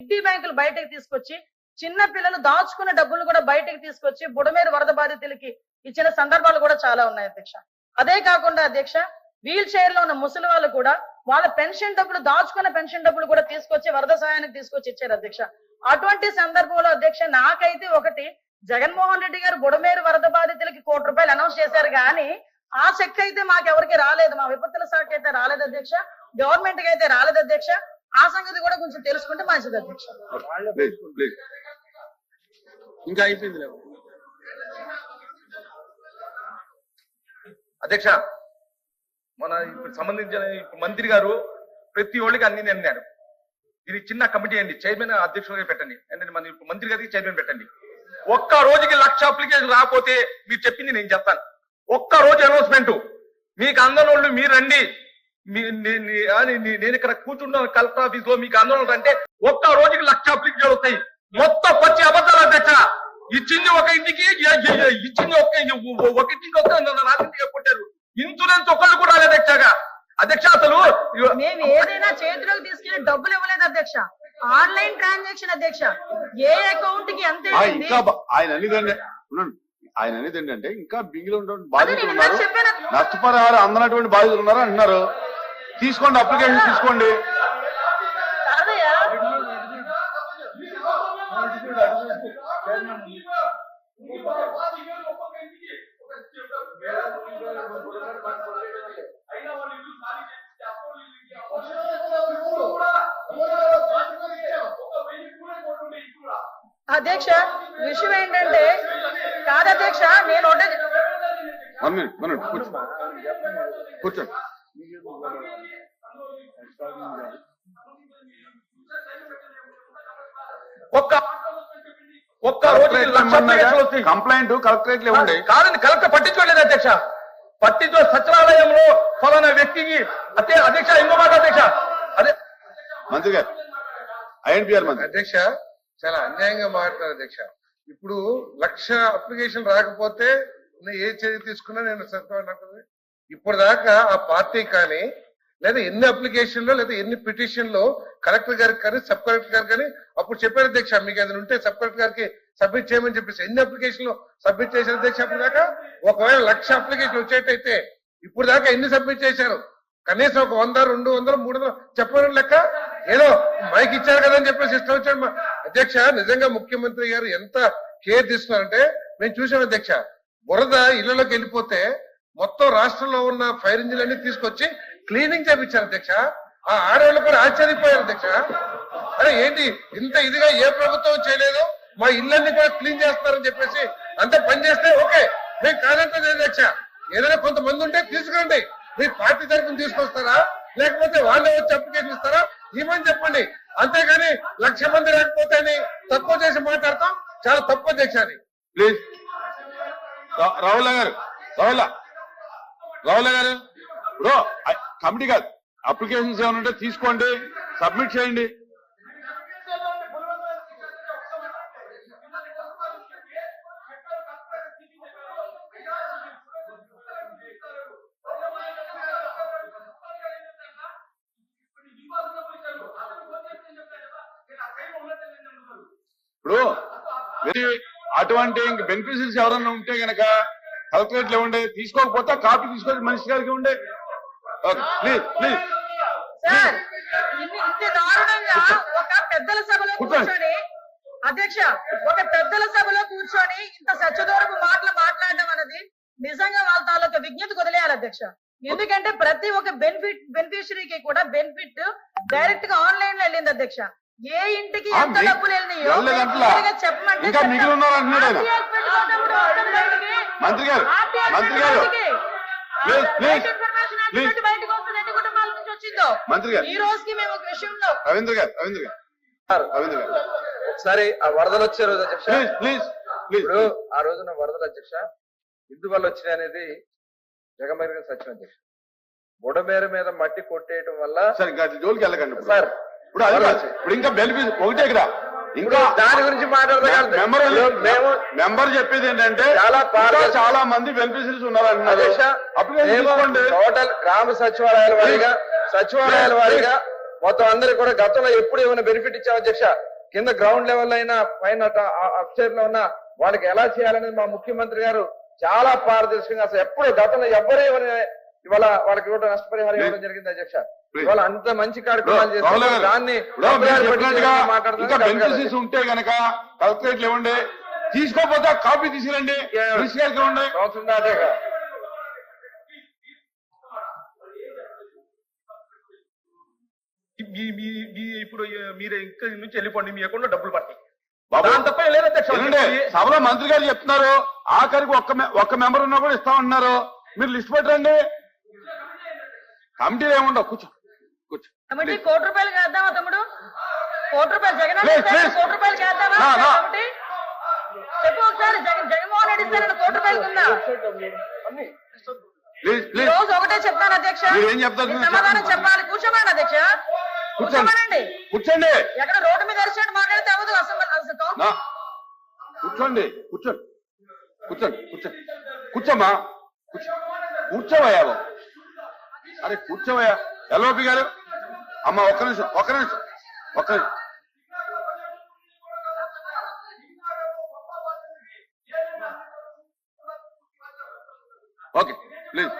Kidney బ్యాంకులు బయటకు తీసుకొచ్చి చిన్న పిల్లలు దాచుకున్న డబ్బులు కూడా బయటకు తీసుకొచ్చి బుడమేరు వరద బాధితులకి ఇచ్చిన సందర్భాలు కూడా చాలా ఉన్నాయి అధ్యక్ష. అదే కాకుండా అధ్యక్ష, వీల్ చైర్ లో ఉన్న ముసలి వాళ్ళు కూడా వాళ్ళ పెన్షన్ డబ్బులు, దాచుకున్న పెన్షన్ డబ్బులు కూడా తీసుకొచ్చి వరద సహాయానికి తీసుకొచ్చి ఇచ్చారు అధ్యక్ష. అటువంటి సందర్భంలో అధ్యక్ష, నాకైతే ఒకటి, జగన్మోహన్ రెడ్డి గారు బుడమేరు వరద బాధితులకి ₹1 అనౌన్స్ చేశారు కానీ ఆ చెక్ అయితే మాకెవరికి రాలేదు. మా విపత్తుల శాఖ అయితే రాలేదు అధ్యక్ష, గవర్నమెంట్ కి అయితే రాలేదు అధ్యక్ష. ఆ సంగతి కూడా కొంచెం తెలుసుకుంటే మంచిది అధ్యక్ష. ఇంకా అయిపోయింది అధ్యక్ష. మన ఇప్పుడు సంబంధించిన మంత్రి గారు ప్రతి ఒళ్ళకి అన్ని అన్నారు. ఇది చిన్న కమిటీ అండి, చైర్మన్ అధ్యక్షుడిగా పెట్టండి. అంటే మన మంత్రి గారికి చైర్మన్ పెట్టండి. ఒక్క రోజుకి 1,00,000 అప్లికేషన్ రాకపోతే మీరు చెప్పింది నేను చెప్తాను. ఒక్క రోజు అనౌన్స్మెంట్, మీకు అందనోళ్ళు మీరు రండి, నేను ఇక్కడ కూర్చున్నాను కలెక్టర్ ఆఫీస్ లో, మీకు అందనోళ్ళు అంటే ఒక్క రోజుకి 1,00,000 అప్లికేషన్ వస్తాయి. మొత్తం పచ్చి అబద్ధాలు అధ్యక్ష. ఇచ్చింది ఒక ఇంటికి, ఇచ్చింది ఒక ఇంటికి రాజకీయంగా కొట్టారు. ఇన్సూరెన్స్ ఒకళ్ళు కూడా రాలేదు అధ్యక్షగా. అధ్యక్ష అసలు మేము ఏదైనా చేతిలోకి తీసుకెళ్లి డబ్బులు ఇవ్వలేదు అధ్యక్ష, ఆన్లైన్ ట్రాన్సాక్షన్ అధ్యక్ష. ఏ అకౌంట్ కి ఎంత ఆయన అనేది ఏంటంటే ఇంకా బింగిలో ఉన్నటువంటి బాధితులు ఉన్నారు, నష్టపరిహారం అందనటువంటి బాధితులు ఉన్నారు అంటున్నారు. తీసుకోండి, అప్లికేషన్ తీసుకోండి. అధ్యక్ష, విషయం ఏంటంటే కాదు అధ్యక్ష, నేను కూర్చోండి. ఒక్క రోజు కంప్లైంట్ కలెక్టరేట్ లో ఇవ్వండి. కాదండి, కలెక్టర్ పట్టించుకోలేదు అధ్యక్ష. పట్టించు సచివాలయంలో ఫలానా వ్యక్తికి అంటే అధ్యక్ష ఇంకో మాట అధ్యక్ష. అదే మంత్రి గారు, ఐఎన్పిఆర్ మంత్రి. అధ్యక్ష చాలా అన్యాయంగా మాట్లాడారు అధ్యక్ష. ఇప్పుడు 1,00,000 అప్లికేషన్ రాకపోతే ఏ చర్య తీసుకున్నా నేను సత్తాను. ఇప్పుడు దాకా ఆ పార్టీ కానీ లేదా ఎన్ని అప్లికేషన్లో లేదా ఎన్ని పిటిషన్లో కలెక్టర్ గారికి కానీ సబ్ కలెక్టర్ గారికి కానీ అప్పుడు చెప్పారు అధ్యక్ష, మీకు ఏదైనా ఉంటే సబ్ కలెక్టర్ గారికి సబ్మిట్ చేయమని చెప్పేసి ఎన్ని అప్లికేషన్లు సబ్మిట్ చేశారు అధ్యక్ష. అప్పుడు దాకా ఒకవేళ 1,00,000 అప్లికేషన్ వచ్చేటైతే ఇప్పుడు దాకా ఎన్ని సబ్మిట్ చేశారు? కనీసం ఒక 100, 200, 300 చెప్పడం లెక్క. ఏదో మైక్ ఇచ్చారు కదా అని చెప్పేసి ఇష్టం వచ్చాడు అధ్యక్ష. నిజంగా ముఖ్యమంత్రి గారు ఎంత కేర్ తీసుకున్నారంటే మేము చూసాం అధ్యక్ష. బురద ఇళ్లలోకి వెళ్ళిపోతే మొత్తం రాష్ట్రంలో ఉన్న ఫైర్ ఇంజిన్ అన్ని తీసుకొచ్చి క్లీనింగ్ చేయించారు అధ్యక్ష. ఆ ఆడవాళ్ళు కూడా ఆశ్చర్యపోయారు అధ్యక్ష. అరే ఏంటి ఇంత ఇదిగా ఏ ప్రభుత్వం చేయలేదు, మా ఇళ్ళన్ని కూడా క్లీన్ చేస్తారని చెప్పేసి అంత పని చేస్తే ఓకే, మేము కాదంటే అధ్యక్ష. ఏదైనా కొంతమంది ఉంటే తీసుకురండి, మీ పార్టీ తరఫున తీసుకొస్తారా లేకపోతే వాళ్ళే వచ్చి అప్లికేషన్ ఇస్తారా ఏమని చెప్పండి. అంతేగాని 1,00,000 మంది రాకపోతే అని తక్కువ చేసి మాట్లాడతాం, చాలా తక్కువ అధ్యక్ష. అది ప్లీజ్ రావుల గారు, రావుల గారు, ఇప్పుడు కమిటీ కాదు, అప్లికేషన్స్ ఏమైనా ఉంటే తీసుకోండి, సబ్మిట్ చేయండి. ఇప్పుడు అటువంటి బెనిఫిషరీస్ ఎవరన్నా ఉంటే గనక కలెక్టరేట్ లో ఇవ్వండి. తీసుకోకపోతే కాపీ తీసుకొని మనిషి గారికి ఇవ్వండి. ప్లీజ్ ప్లీజ్ ఒక పెద్దల సభలో కూర్చొని అధ్యక్ష, ఒక పెద్దల సభలో కూర్చొని ఇంత సత్యదూరపు మాటలు మాట్లాడడం అనేది నిజంగా వాళ్ళ తాలూకా విజ్ఞతకు వదిలేయాలి అధ్యక్ష. ఎందుకంటే ప్రతి ఒక్క బెనిఫిషరీకి కూడా బెనిఫిట్ డైరెక్ట్ గా ఆన్లైన్ లో వెళ్ళింది అధ్యక్ష. ఏ ఇంటికి ఎంత డబ్బులు వెళ్ళినాయో చెప్పమంటే మంత్రి గారు, మంత్రి గారు, బయటకు వస్తుంది ఎన్ని కుటుంబాల నుంచి వచ్చిందో మంత్రి గారు. ఈ రోజుకి మేము ఒక విషయంలో రవీంద్ర గారు, రవీంద్ర గారు ఒకసారి ఆ వరదలు వచ్చే రోజు అధ్యక్ష, ప్లీజ్ ఇప్పుడు ఆ రోజున వరదలు అధ్యక్ష ఎందువల్ల వచ్చినాయి అనేది జగమెరిగిన సత్యం అధ్యక్ష. బుడమేరు మీద మట్టి కొట్టేయటం వల్ల సార్ ఇంకా జోలికి వెళ్ళకండి సార్. ఇప్పుడు ఇంకా బెనిఫిట్ ఒకటే కదా, ఇంకా దాని గురించి మెంబర్ చెప్పేది ఏంటంటే చాలా మంది బెనిఫిషరీస్ ఉన్నారు అంటున్నారు. టోటల్ గ్రామ సచివాలయాల వారీగా మొత్తం అందరికి కూడా గతంలో ఎప్పుడు ఏమైనా బెనిఫిట్ ఇచ్చాం అధ్యక్ష. కింద గ్రౌండ్ లెవెల్ అయినా పైన అప్స్టేర్ లో ఉన్న వాళ్ళకి ఎలా చేయాలనేది మా ముఖ్యమంత్రి గారు చాలా పారదర్శకంగా అసలు ఎప్పుడు గతంలో ఎవరు ఇవాళ వాళ్ళకి ఇవ్వడం నష్టపరిహారం ఇవ్వడం జరిగింది అధ్యక్ష. ఇవాళ అంత మంచి కార్యక్రమాలు చేస్తారు దాన్ని బెనిఫిషరీస్ ఉంటే గనక కలెక్టరేట్లు ఇవ్వండి, తీసుకోపోతే కాపీ తీసుకురండి, ఇవ్వండి. అవసరం అదే ఇప్పుడు మీరు ఇక్కడ నుంచి వెళ్ళిపోండి, మీ అకౌంట్ లో డబ్బులు పడతాయి. బాబు దాని తప్ప ఏం లేదు అధ్యక్ష. వినండి, సభలో మంత్రి గారు చెప్తున్నారు ఆఖరికి ఒక్క మెంబర్ ఉన్నా కూడా ఇస్తామంటున్నారు. మీరు లిస్ట్ పెట్టండి, కమిటీలు ఏముండవు. కూర్చో కూర్చో. కమిటీ ₹1,00,00,000 వేద్దామా తమ్ముడు? ₹1,00,00,000 జగన్ ₹1,00,00,000 వేద్దామా కమిటీ? చెప్పు ఒకసారి. జగన్మోహన్ రెడ్డి ఇస్తారని ₹1,00,00,000 ఉందా? ప్లీజ్ ప్లీజ్ రోజు ఒకటే చెప్తాను అధ్యక్ష, మీరేం చెప్తారు? సమాధానం చెప్పాలి. కూర్చోమని అధ్యక్ష, కూర్చోమనండి. కూర్చోండి. ఎక్కడ రోడ్డు మీద అరిచినట్టు మాట్లాడితే అవ్వదు. అసలు కూర్చోండి కూర్చోండి కూర్చోండి కూర్చోండి కూర్చోమ్మా కూర్చోవయ్యా బాబు. అరే కూర్చోవయ్యా. ఎల్ఓపి గారు అమ్మ ఒక్క నిమిషం ఒక్క నిమిషం ఒక్క నిమిషం. Okay please.